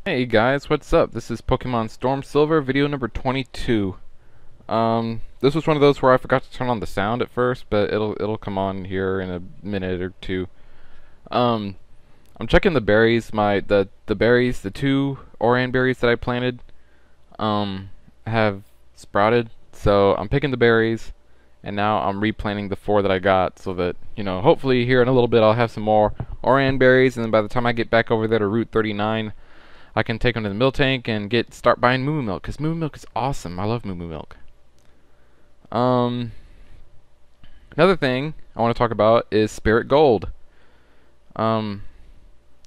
Hey guys, what's up? This is Pokemon Storm Silver, video number 22. This was one of those where I forgot to turn on the sound at first, but it'll come on here in a minute or two. Um, I'm checking the berries. The berries, the two Orion berries that I planted, have sprouted. So I'm picking the berries, and now I'm replanting the four that I got, so that hopefully here in a little bit I'll have some more Orion berries, and then by the time I get back over there to Route 39. I can take them to the milk tank and start buying moo milk, because moo milk is awesome. I love moo milk. Um, Another thing I want to talk about is Spirit Gold. Um,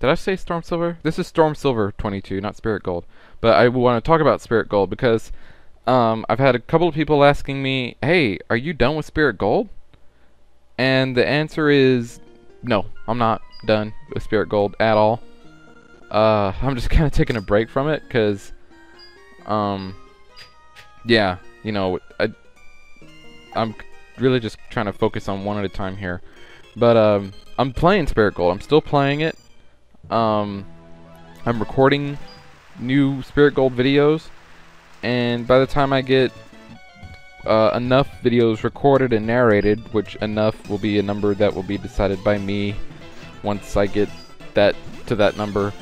did I say Storm Silver? This is Storm Silver 22, not Spirit Gold. But I want to talk about Spirit Gold because I've had a couple of people asking me, "Hey, are you done with Spirit Gold?" And the answer is no. I'm not done with Spirit Gold at all. I'm just kind of taking a break from it because, yeah, I'm really just trying to focus on one at a time here. But I'm playing Spirit Gold. I'm still playing it. I'm recording new Spirit Gold videos, and by the time I get enough videos recorded and narrated, which enough will be a number that will be decided by me once I get that to that number.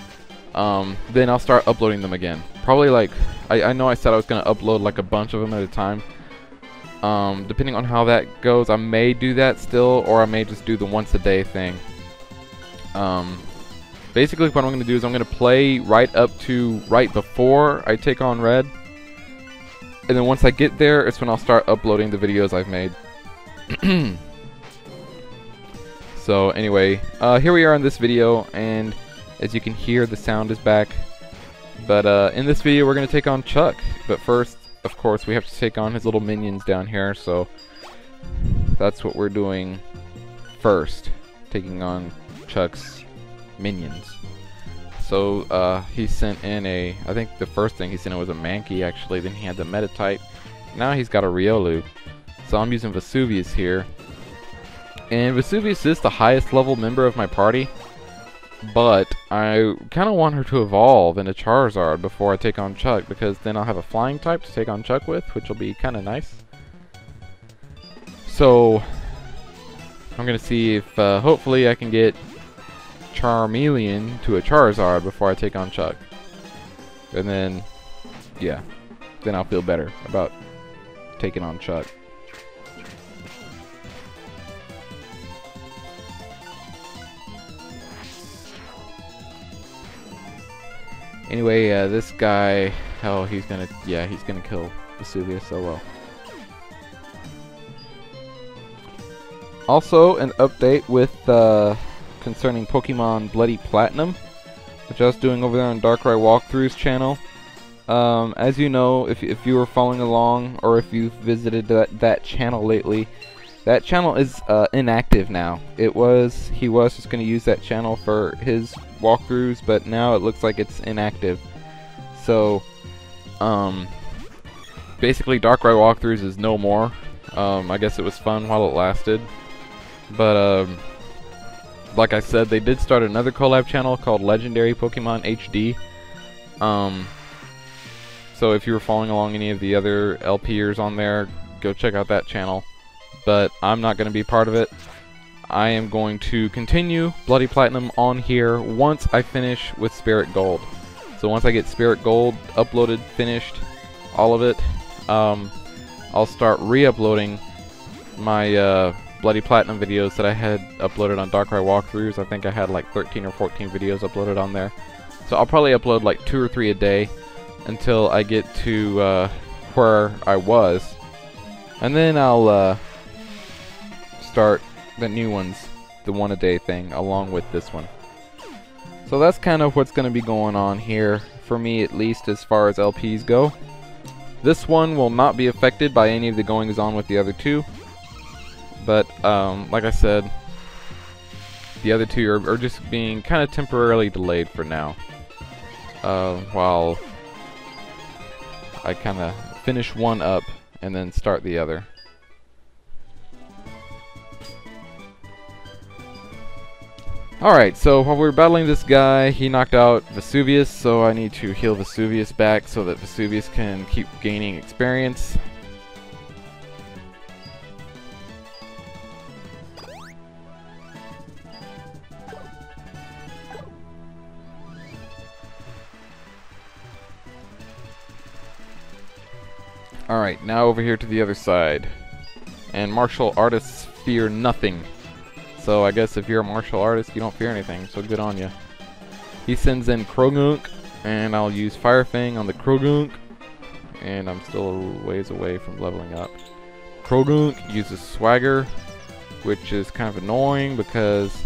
Then I'll start uploading them again. Probably like, I know I said I was going to upload like a bunch of them at a time. Depending on how that goes, I may do that still, or I may just do the once a day thing. Basically what I'm going to do is I'm going to play right before I take on Red. And then once I get there, it's when I'll start uploading the videos I've made. So anyway, here we are in this video, and as you can hear, the sound is back. But in this video, we're going to take on Chuck. But first, of course, we have to take on his little minions down here. So that's what we're doing first. Taking on Chuck's minions. So he sent in I think the first thing he sent in was a Mankey, actually. Then he had the Metatype. Now he's got a Riolu. So I'm using Vesuvius here. And Vesuvius is the highest level member of my party. But I kind of want her to evolve into Charizard before I take on Chuck, because then I'll have a flying type to take on Chuck with, which will be kind of nice. So I'm going to see if hopefully I can get Charmeleon to a Charizard before I take on Chuck. And then, yeah, then I'll feel better about taking on Chuck. Anyway, this guy, he's gonna kill Vesuvius, so well. Also, an update with concerning Pokemon Bloody Platinum, which I was doing over there on DarkraiWalkthroughs channel. As you know, if you were following along, or if you've visited that channel lately, that channel is inactive now. He was just going to use that channel for his walkthroughs, but now it looks like it's inactive. So, basically DarkraiWalkthroughs is no more. I guess it was fun while it lasted. But, like I said, they did start another collab channel called Legendary Pokemon HD. So if you were following along any of the other LPers on there, go check out that channel. But I'm not going to be part of it. I am going to continue Bloody Platinum on here once I finish with Spirit Gold. So once I get Spirit Gold uploaded, finished, all of it, I'll start re-uploading my Bloody Platinum videos that I had uploaded on DarkraiWalkthroughs. I think I had like 13 or 14 videos uploaded on there. So I'll probably upload like 2 or 3 a day until I get to where I was. And then I'll start the new ones, the one a day thing, along with this one. So that's kind of what's going to be going on here, for me at least, as far as LPs go. This one will not be affected by any of the goings on with the other two, but like I said, the other two are just being kind of temporarily delayed for now, while I kind of finish one up and then start the other. Alright, so while we were battling this guy, he knocked out Vesuvius, so I need to heal Vesuvius back so that Vesuvius can keep gaining experience. Alright, now over here to the other side. And martial artists fear nothing. So I guess if you're a martial artist, you don't fear anything, so good on you. He sends in Krogunk, and I'll use Fire Fang on the Krogunk. And I'm still a ways away from leveling up. Krogunk uses Swagger, which is kind of annoying because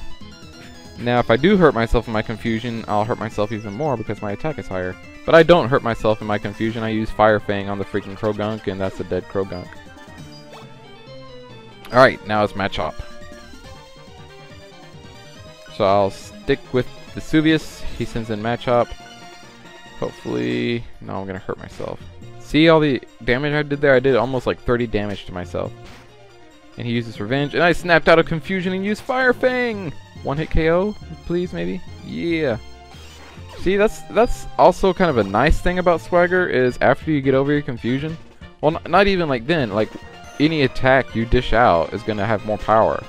now if I do hurt myself in my confusion, I'll hurt myself even more because my attack is higher. But I don't hurt myself in my confusion. I use Fire Fang on the freaking Krogunk, and that's a dead Krogunk. Alright, now it's Machop. So I'll stick with Vesuvius. He sends in Machop. Hopefully... No, I'm going to hurt myself. See all the damage I did there? I did almost like 30 damage to myself. And he uses Revenge. And I snapped out of confusion and used Fire Fang! One hit KO, please, maybe? Yeah. See, that's also kind of a nice thing about Swagger, is after you get over your confusion... Well, not even like then. Like, any attack you dish out is going to have more power.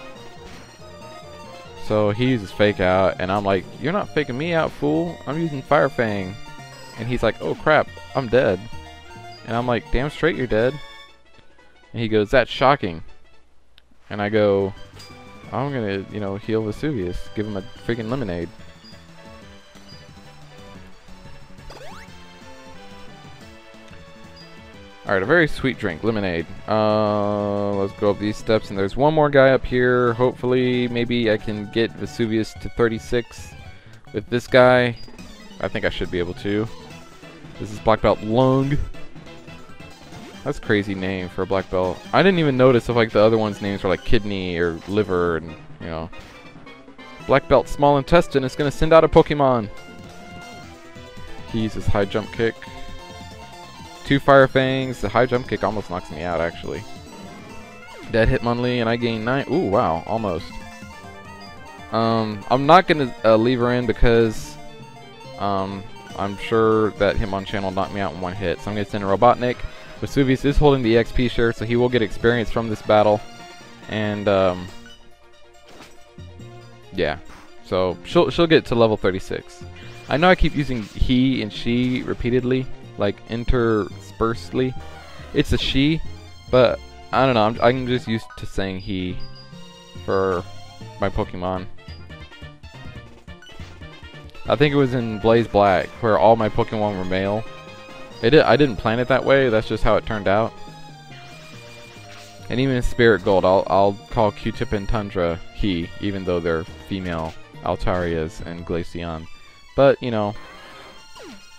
So he uses Fake Out, and I'm like, you're not faking me out, fool. I'm using Fire Fang. And he's like, oh crap, I'm dead. And I'm like, damn straight you're dead. And he goes, that's shocking. And I go, I'm gonna, you know, heal Vesuvius. Give him a freaking lemonade. Alright, a very sweet drink, lemonade. Let's go up these steps, and there's one more guy up here. Hopefully, maybe I can get Vesuvius to 36 with this guy. I think I should be able to. This is Black Belt Lung. That's a crazy name for a Black Belt. I didn't even notice if like the other ones' names were like kidney or liver, and you know. Black Belt Small Intestine is gonna send out a Pokemon. He uses High Jump Kick. 2 Fire Fangs. The High Jump Kick almost knocks me out, actually. Dead Hitmonlee, and I gain 9. Ooh, wow, almost. I'm not gonna leave her in because I'm sure that Hitmonchan will knock me out in one hit. So I'm gonna send a Robotnik. Vesuvius is holding the XP share, so he will get experience from this battle. And yeah, so she'll get to level 36. I know I keep using he and she repeatedly, like interspersedly. It's a she, but I don't know. I'm just used to saying he for my Pokemon. I think it was in Blaze Black where all my Pokemon were male. I didn't plan it that way. That's just how it turned out. And even in Spirit Gold, I'll call Q-Tip and Tundra he, even though they're female Altarias and Glaceon. But you know,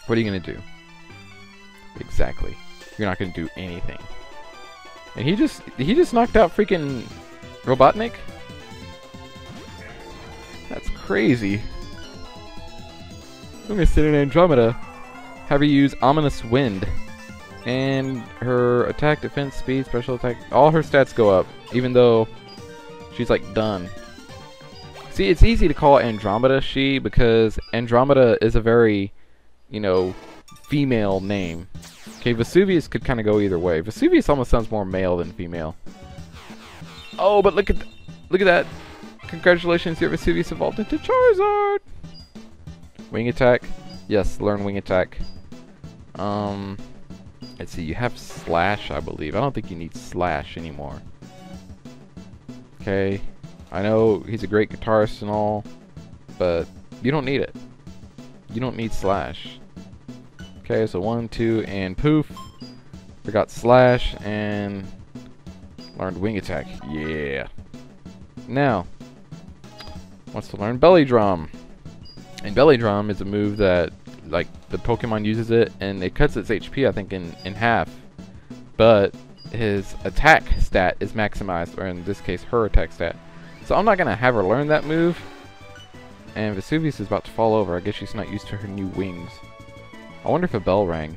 what are you gonna do? Exactly. You're not gonna do anything. And he just knocked out freaking Robotnik? That's crazy. I'm gonna sit in Andromeda. Have her use Ominous Wind. And her attack, defense, speed, special attack, all her stats go up. Even though she's like done. See, it's easy to call Andromeda she because Andromeda is a very, you know, female name. Okay, Vesuvius could kind of go either way. Vesuvius almost sounds more male than female. Oh, but look at that! Congratulations, your Vesuvius evolved into Charizard. Wing attack, yes. Learn wing attack. Let's see. You have Slash, I believe. I don't think you need Slash anymore. Okay, I know he's a great guitarist and all, but you don't need it. You don't need Slash. Okay, so 1, 2, and poof. Forgot Slash and learned Wing Attack. Yeah. Now, wants to learn Belly Drum. And Belly Drum is a move that, like, the Pokemon uses it, and it cuts its HP, I think, in half. But his attack stat is maximized, or in this case, her attack stat. So I'm not going to have her learn that move. And Vesuvius is about to fall over. I guess she's not used to her new wings. I wonder if a bell rang.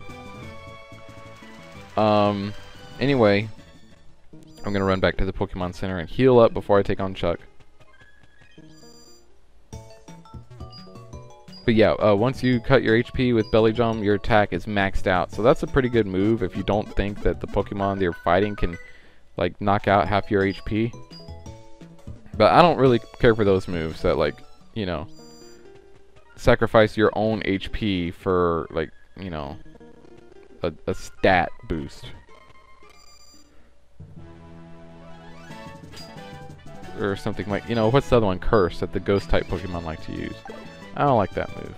Anyway, I'm gonna run back to the Pokemon Center and heal up before I take on Chuck. But yeah, once you cut your HP with Belly Drum, your attack is maxed out. So that's a pretty good move if you don't think that the Pokemon you're fighting can like knock out half your HP. But I don't really care for those moves that, like, you know, sacrifice your own HP for, like, you know, a stat boost. Or something like, you know, what's the other one? Curse, that the ghost type Pokemon like to use. I don't like that move.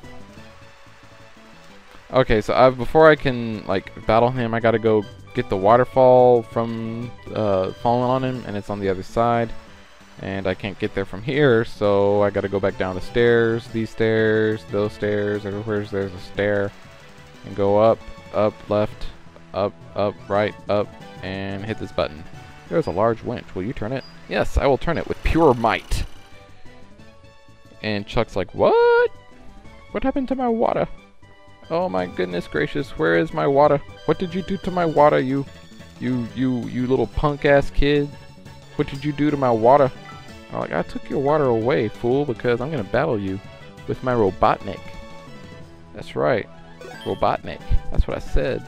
Okay, so before I can, like, battle him, I gotta go get the waterfall from falling on him, and it's on the other side. And I can't get there from here, so I gotta go back down the stairs, these stairs, those stairs, everywhere there's a stair. And go up, up, left, up, right, up, and hit this button. There's a large winch. Will you turn it? Yes, I will turn it with pure might. And Chuck's like, what? What happened to my water? Oh my goodness gracious, where is my water? What did you do to my water, you little punk ass kid? What did you do to my water? I'm like, I took your water away, fool, because I'm gonna battle you with my Robotnik. That's right, Robotnik. That's what I said.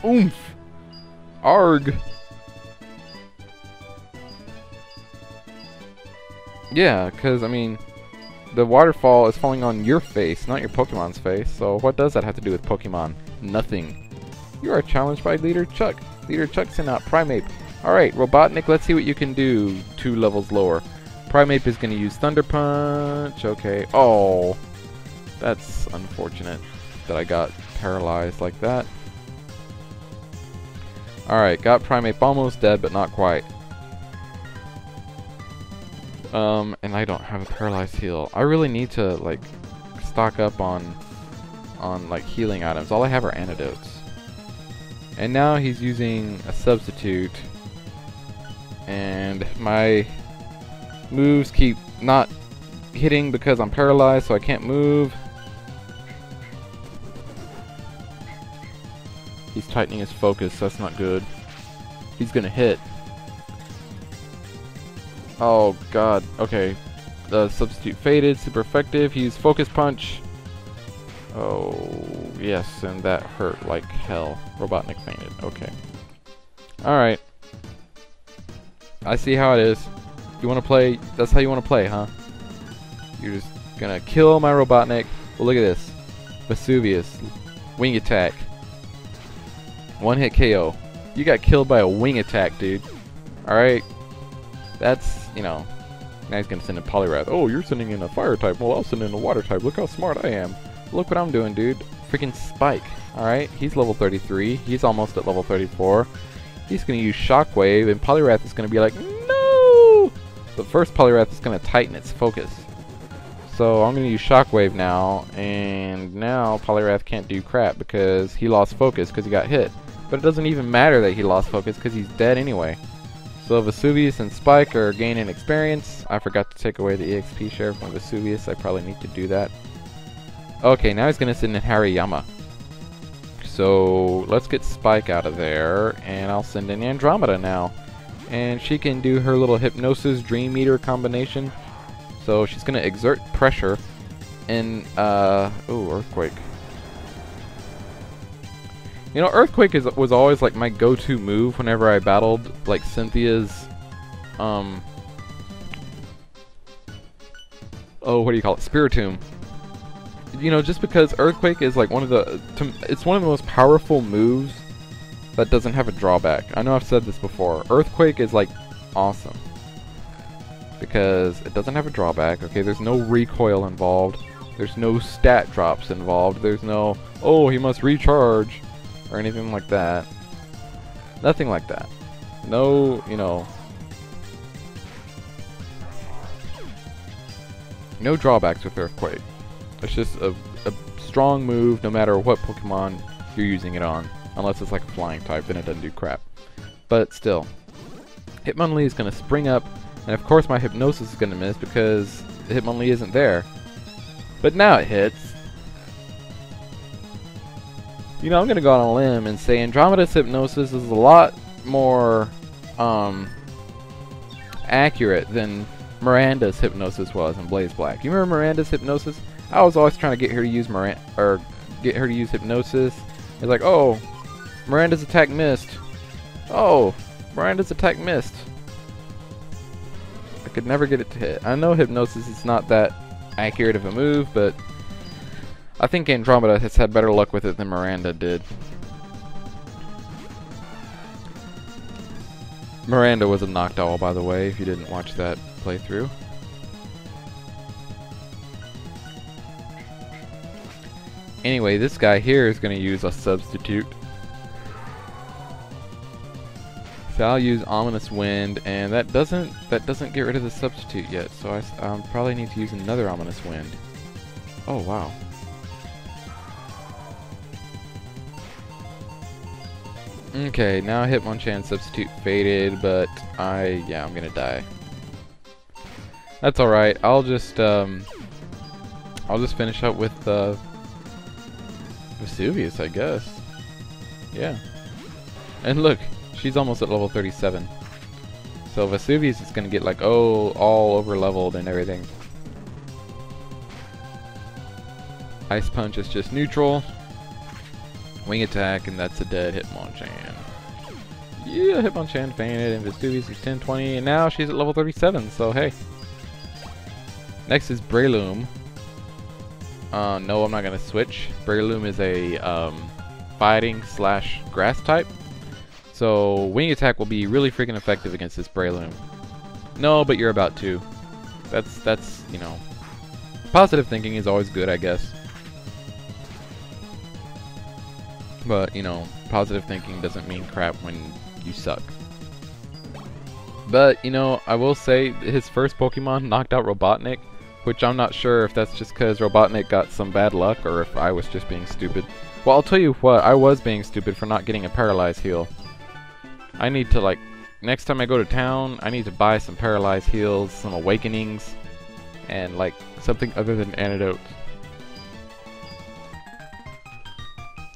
Oomph! Arg! Yeah, because, I mean, the waterfall is falling on your face, not your Pokemon's face, so what does that have to do with Pokemon? Nothing. You are challenged by Leader Chuck. Leader Chuck sent out Primeape. Alright, Robotnik, let's see what you can do 2 levels lower. Primeape is going to use Thunder Punch. Okay. Oh, that's unfortunate that I got paralyzed like that. Alright, got Primeape almost dead, but not quite. And I don't have a paralyzed heal. I really need to, like, stock up on like healing items. All I have are antidotes. And now he's using a substitute. And my moves keep not hitting because I'm paralyzed, so I can't move. He's tightening his focus, so that's not good. He's gonna hit. Oh god, okay. The substitute faded, super effective. He used Focus Punch. Oh, yes, and that hurt like hell. Robotnik fainted, okay. Alright. I see how it is. You wanna play, that's how you wanna play, huh? You're just gonna kill my Robotnik. Well, look at this. Vesuvius. Wing attack. One hit KO. You got killed by a wing attack, dude. Alright. That's, you know, now he's gonna send in Poliwrath. Oh, you're sending in a fire type. Well, I'll send in a water type. Look how smart I am. Look what I'm doing, dude. Freaking Spike. Alright, he's level 33. He's almost at level 34. He's gonna use Shockwave, and Poliwrath is gonna be like, no! But first, Poliwrath is gonna tighten its focus. So I'm gonna use Shockwave now, and now Poliwrath can't do crap because he lost focus because he got hit. But it doesn't even matter that he lost focus because he's dead anyway. So Vesuvius and Spike are gaining experience. I forgot to take away the EXP share from Vesuvius. I probably need to do that. Okay, now he's going to send in Hariyama. So let's get Spike out of there, and I'll send in Andromeda now. And she can do her little Hypnosis Dream Eater combination. So she's going to exert pressure and, ooh, Earthquake. You know, Earthquake was always like my go-to move whenever I battled like Cynthia's, oh, what do you call it? Spiritomb. You know, just because Earthquake is like one of the, it's one of the most powerful moves that doesn't have a drawback. I know I've said this before. Earthquake is like awesome because it doesn't have a drawback. Okay, there's no recoil involved. There's no stat drops involved. There's no, oh, he must recharge. Or anything like that. Nothing like that. No, you know, no drawbacks with Earthquake. It's just a strong move no matter what Pokemon you're using it on. Unless it's like a flying type, then it doesn't do crap. But still. Hitmonlee is going to spring up, and of course my Hypnosis is going to miss because Hitmonlee isn't there. But now it hits. You know, I'm going to go on a limb and say Andromeda's Hypnosis is a lot more accurate than Miranda's Hypnosis was in Blaze Black. You remember Miranda's Hypnosis? I was always trying to get her to use get her to use hypnosis. It's like, oh, Miranda's attack missed. Oh, Miranda's attack missed. I could never get it to hit. I know hypnosis is not that accurate of a move, but I think Andromeda has had better luck with it than Miranda did. Miranda was a Noctowl, by the way, if you didn't watch that playthrough. Anyway, this guy here is going to use a substitute. So I'll use Ominous Wind, and that doesn't get rid of the substitute yet. So I probably need to use another Ominous Wind. Oh wow. Okay, now Hitmonchan substitute faded, but yeah, I'm gonna die. That's all right. I'll just finish up with Vesuvius, I guess. Yeah. And look, she's almost at level 37. So Vesuvius is gonna get like, oh, all over leveled and everything. Ice Punch is just neutral. Wing Attack, and that's a dead Hitmonchan. Yeah, Hitmonchan fainted, and Vesuvius is 10-20, and now she's at level 37, so hey. Next is Breloom. No, I'm not gonna switch. Breloom is a fighting / grass type. So Wing Attack will be really freaking effective against this Breloom. No, but you're about to. That's you know, positive thinking is always good, I guess. But, you know, positive thinking doesn't mean crap when you suck. But, you know, I will say his first Pokemon knocked out Robotnik, which I'm not sure if that's just because Robotnik got some bad luck or if I was just being stupid. Well, I'll tell you what, I was being stupid for not getting a Paralyze Heal. I need to, like, next time I go to town, I need to buy some Paralyze Heals, some Awakenings, and, like, something other than Antidote.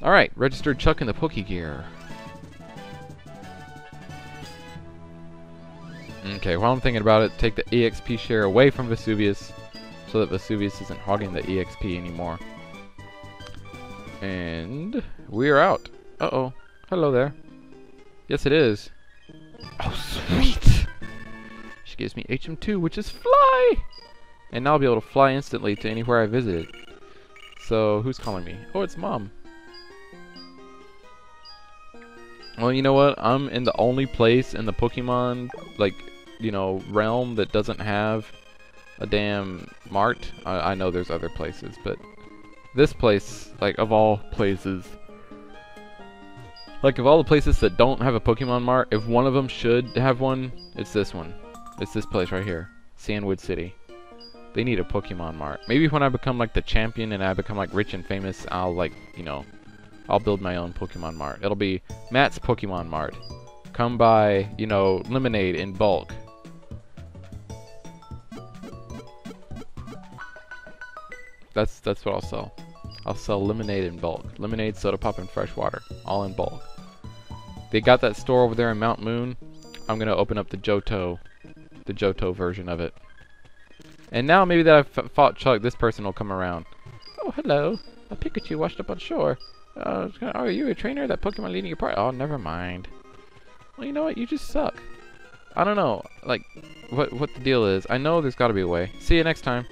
Alright, registered Chuck in the Pokegear. Okay, while I'm thinking about it, take the EXP share away from Vesuvius so that Vesuvius isn't hogging the EXP anymore. And we're out. Uh-oh. Hello there. Yes, it is. Oh, sweet! She gives me HM2, which is Fly! And now I'll be able to fly instantly to anywhere I visited. So, who's calling me? Oh, it's Mom. Well, you know what? I'm in the only place in the Pokemon, like, you know, realm that doesn't have a damn mart. I know there's other places, but this place, like, of all places, like, of all the places that don't have a Pokemon mart, if one of them should have one, it's this one. It's this place right here, Sandwood City. They need a Pokemon mart. Maybe when I become, like, the champion and I become, like, rich and famous, I'll, like, you know, I'll build my own Pokemon mart. It'll be Matt's Pokemon Mart. Come buy, you know, lemonade in bulk. That's what I'll sell. I'll sell lemonade in bulk. Lemonade, soda pop, and fresh water. All in bulk. They got that store over there in Mount Moon. I'm gonna open up the Johto version of it. And now maybe that I've fought Chuck, this person will come around. Oh, hello. A Pikachu washed up on shore. Oh, are you a trainer? That Pokemon leading your part? Oh, never mind. Well, you know what? You just suck. I don't know, like, what the deal is. I know there's got to be a way. See you next time.